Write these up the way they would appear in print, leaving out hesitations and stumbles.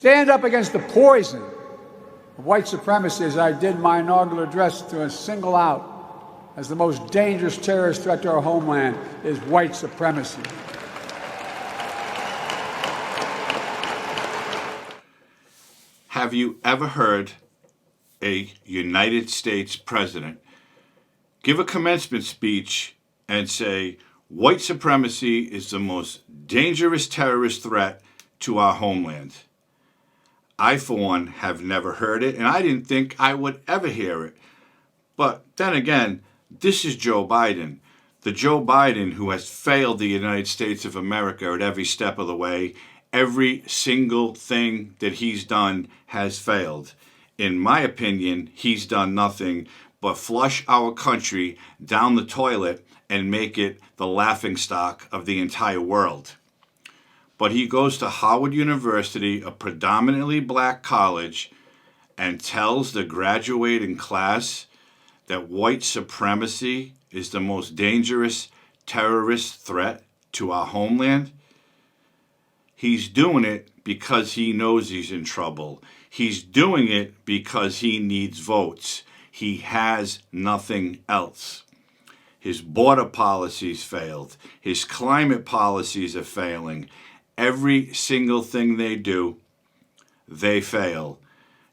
Stand up against the poison of white supremacy as I did my inaugural address to single out as the most dangerous terrorist threat to our homeland is white supremacy. Have you ever heard a United States president give a commencement speech and say, white supremacy is the most dangerous terrorist threat to our homeland? I, for one, have never heard it, and I didn't think I would ever hear it. But then again, this is Joe Biden. The Joe Biden who has failed the United States of America at every step of the way. Every single thing that he's done has failed. In my opinion, he's done nothing but flush our country down the toilet and make it the laughingstock of the entire world. But he goes to Howard University, a predominantly black college, and tells the graduating class that white supremacy is the most dangerous terrorist threat to our homeland. He's doing it because he knows he's in trouble. He's doing it because he needs votes. He has nothing else. His border policies failed. His climate policies are failing. Every single thing they do, they fail.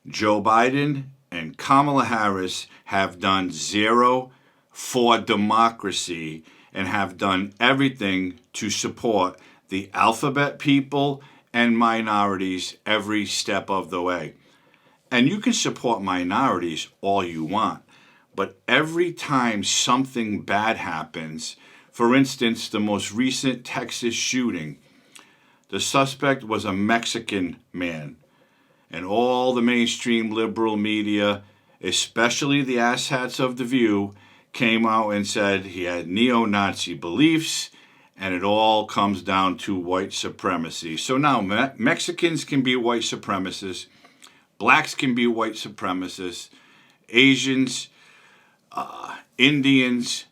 Joe Biden and Kamala Harris have done zero for democracy and have done everything to support the alphabet people and minorities every step of the way. And you can support minorities all you want, but every time something bad happens, for instance, the most recent Texas shooting, the suspect was a Mexican man, and all the mainstream liberal media, especially the asshats of The View, came out and said he had neo-Nazi beliefs, and it all comes down to white supremacy. So now Mexicans can be white supremacists, blacks can be white supremacists, Asians, Indians,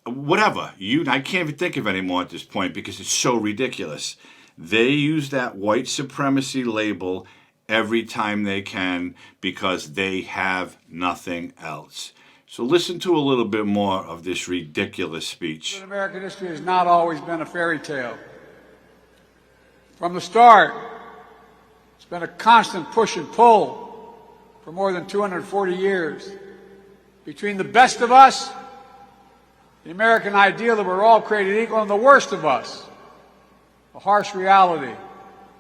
whatever. I can't even think of any more at this point because it's so ridiculous. They use that white supremacy label every time they can because they have nothing else. So listen to a little bit more of this ridiculous speech. American history has not always been a fairy tale. From the start, it's been a constant push and pull for more than 240 years between the best of us, the American ideal that we're all created equal, and the worst of us, a harsh reality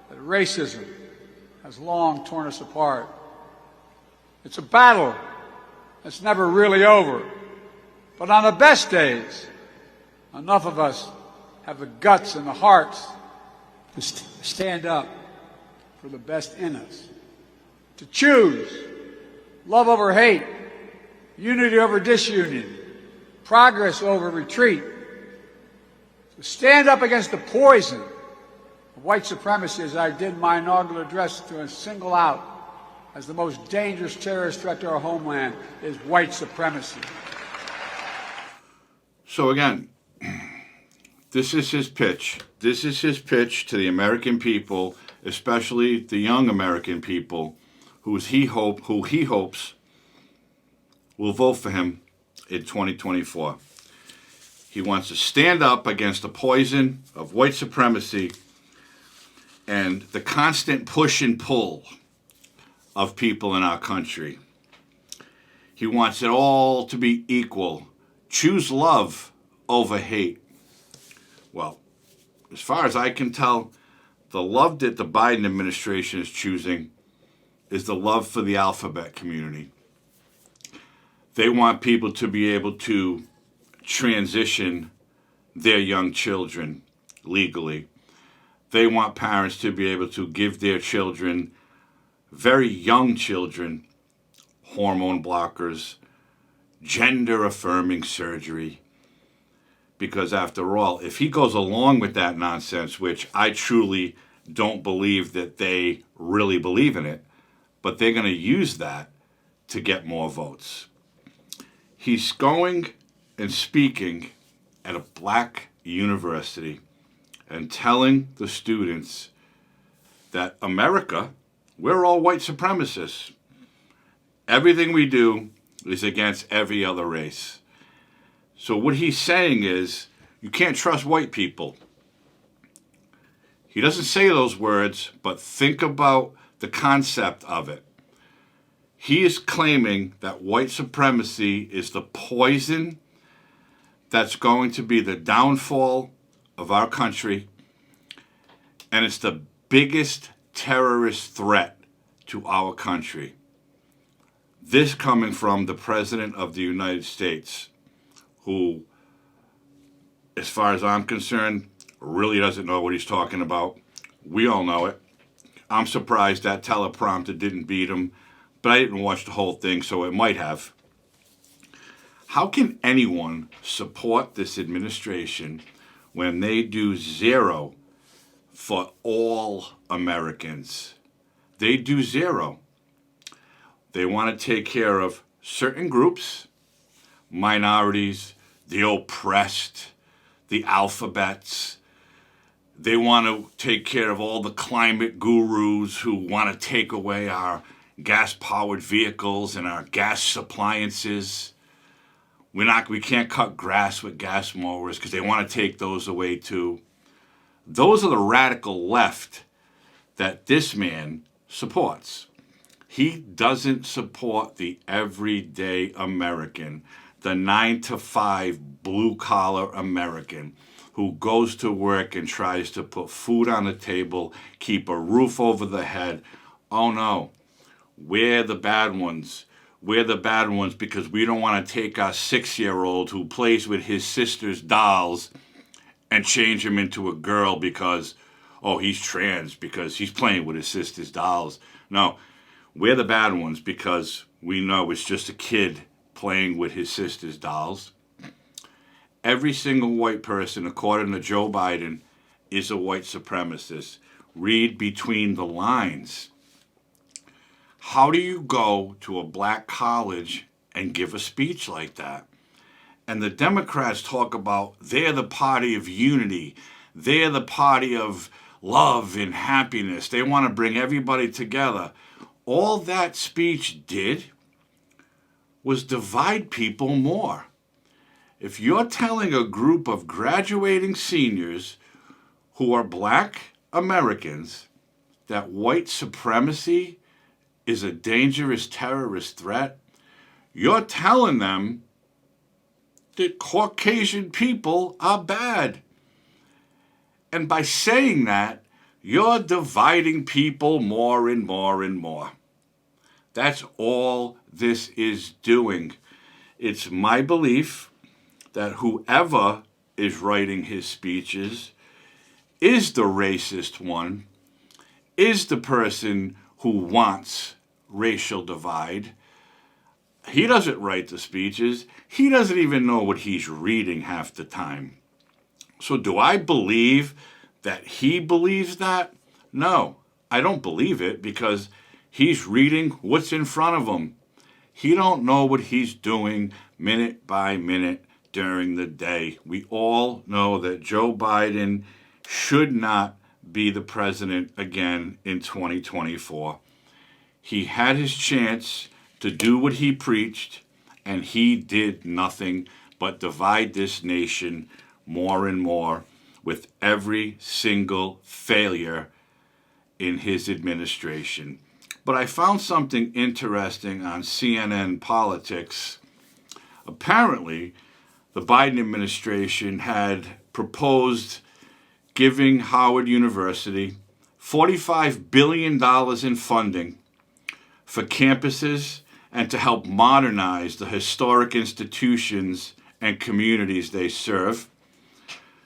that racism has long torn us apart. It's a battle that's never really over. But on the best days, enough of us have the guts and the hearts to stand up for the best in us, to choose love over hate, unity over disunion, progress over retreat, to stand up against the poison of white supremacy as I did my inaugural address to single out as the most dangerous terrorist threat to our homeland is white supremacy. So again, this is his pitch. This is his pitch to the American people, especially the young American people who he hopes will vote for him in 2024. He wants to stand up against the poison of white supremacy and the constant push and pull of people in our country. He wants it all to be equal. Choose love over hate. Well, as far as I can tell, the love that the Biden administration is choosing is the love for the alphabet community. They want people to be able to transition their young children legally. They want parents to be able to give their children, very young children, hormone blockers, gender-affirming surgery. Because after all, if he goes along with that nonsense, which I truly don't believe that they really believe in it, but they're going to use that to get more votes. He's going and speaking at a black university and telling the students that America, we're all white supremacists. Everything we do is against every other race. So what he's saying is, you can't trust white people. He doesn't say those words, but think about the concept of it. He is claiming that white supremacy is the poison that's going to be the downfall of our country, and it's the biggest terrorist threat to our country. This coming from the President of the United States, who, as far as I'm concerned, really doesn't know what he's talking about. We all know it. I'm surprised that teleprompter didn't beat him, but I didn't watch the whole thing, so it might have. How can anyone support this administration when they do zero for all Americans? They do zero. They want to take care of certain groups, minorities, the oppressed, the alphabets. They want to take care of all the climate gurus who want to take away our gas-powered vehicles and our gas appliances. We can't cut grass with gas mowers because they want to take those away too. Those are the radical left that this man supports. He doesn't support the everyday American, the 9-to-5 blue-collar American who goes to work and tries to put food on the table, keep a roof over the head. Oh no, we're the bad ones. We're the bad ones because we don't want to take our 6-year-old who plays with his sister's dolls and change him into a girl because, oh, he's trans because he's playing with his sister's dolls. No, we're the bad ones because we know it's just a kid playing with his sister's dolls. Every single white person, according to Joe Biden, is a white supremacist. Read between the lines. How do you go to a black college and give a speech like that? And the Democrats talk about they're the party of unity. They're the party of love and happiness. They want to bring everybody together. All that speech did was divide people more. If you're telling a group of graduating seniors who are black Americans that white supremacy is a dangerous terrorist threat, you're telling them that Caucasian people are bad. And by saying that, you're dividing people more and more and more. That's all this is doing. It's my belief that whoever is writing his speeches is the racist one, is the person who wants racial divide. He doesn't write the speeches. He doesn't even know what he's reading half the time. So do I believe that he believes that? No, I don't believe it because he's reading what's in front of him. He don't know what he's doing minute by minute during the day. We all know that Joe Biden should not be the president again in 2024. He had his chance to do what he preached, and he did nothing but divide this nation more and more with every single failure in his administration. But I found something interesting on CNN Politics. Apparently, the Biden administration had proposed giving Howard University $45 billion in funding for campuses and to help modernize the historic institutions and communities they serve.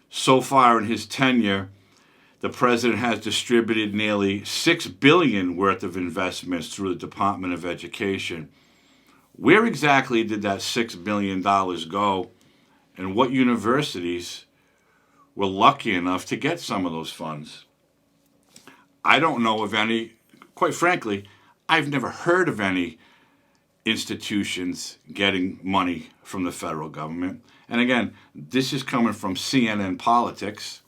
So far in his tenure, the president has distributed nearly $6 billion worth of investments through the Department of Education. Where exactly did that $6 billion go, and what universities were lucky enough to get some of those funds? I don't know of any. Quite frankly, I've never heard of any institutions getting money from the federal government. And again, this is coming from CNN Politics.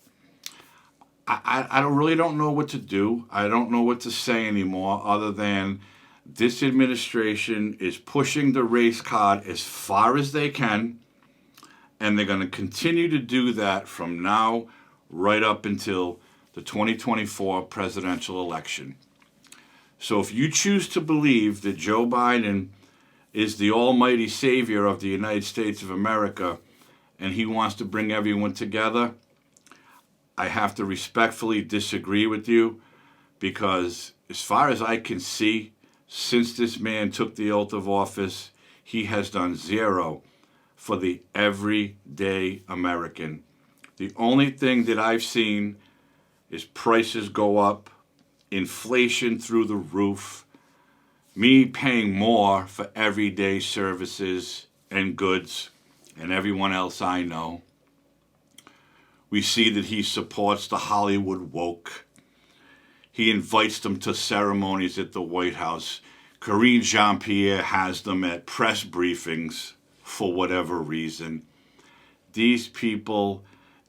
I don't know what to do. I don't know what to say anymore other than this administration is pushing the race card as far as they can, and they're going to continue to do that from now right up until the 2024 presidential election. So if you choose to believe that Joe Biden is the almighty savior of the United States of America and he wants to bring everyone together, I have to respectfully disagree with you, because as far as I can see, since this man took the oath of office, he has done zero for the everyday American. The only thing that I've seen is prices go up, inflation through the roof, me paying more for everyday services and goods, and everyone else I know. We see that he supports the Hollywood woke. He invites them to ceremonies at the White House. Karine Jean-Pierre has them at press briefings for whatever reason. These people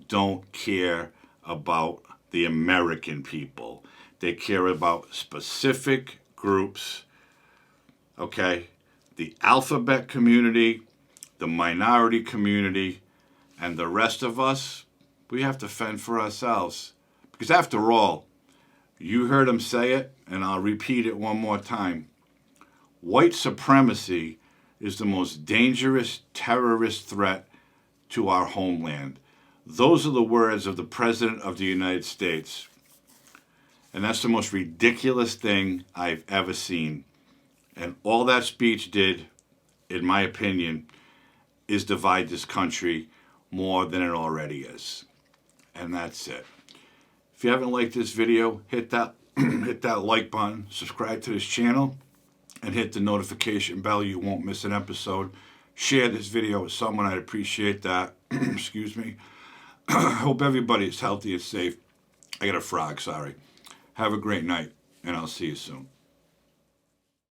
don't care about the American people. They care about specific groups, okay? The alphabet community, the minority community, and the rest of us, we have to fend for ourselves. Because after all, you heard him say it, and I'll repeat it one more time. White supremacy is the most dangerous terrorist threat to our homeland. Those are the words of the President of the United States. And that's the most ridiculous thing I've ever seen. And all that speech did, in my opinion, is divide this country more than it already is. And that's it. If you haven't liked this video, hit that hit that like button, subscribe to this channel, and hit the notification bell. You won't miss an episode. Share this video with someone. I'd appreciate that. Excuse me. Hope everybody is healthy and safe. I got a frog, sorry. Have a great night, and I'll see you soon.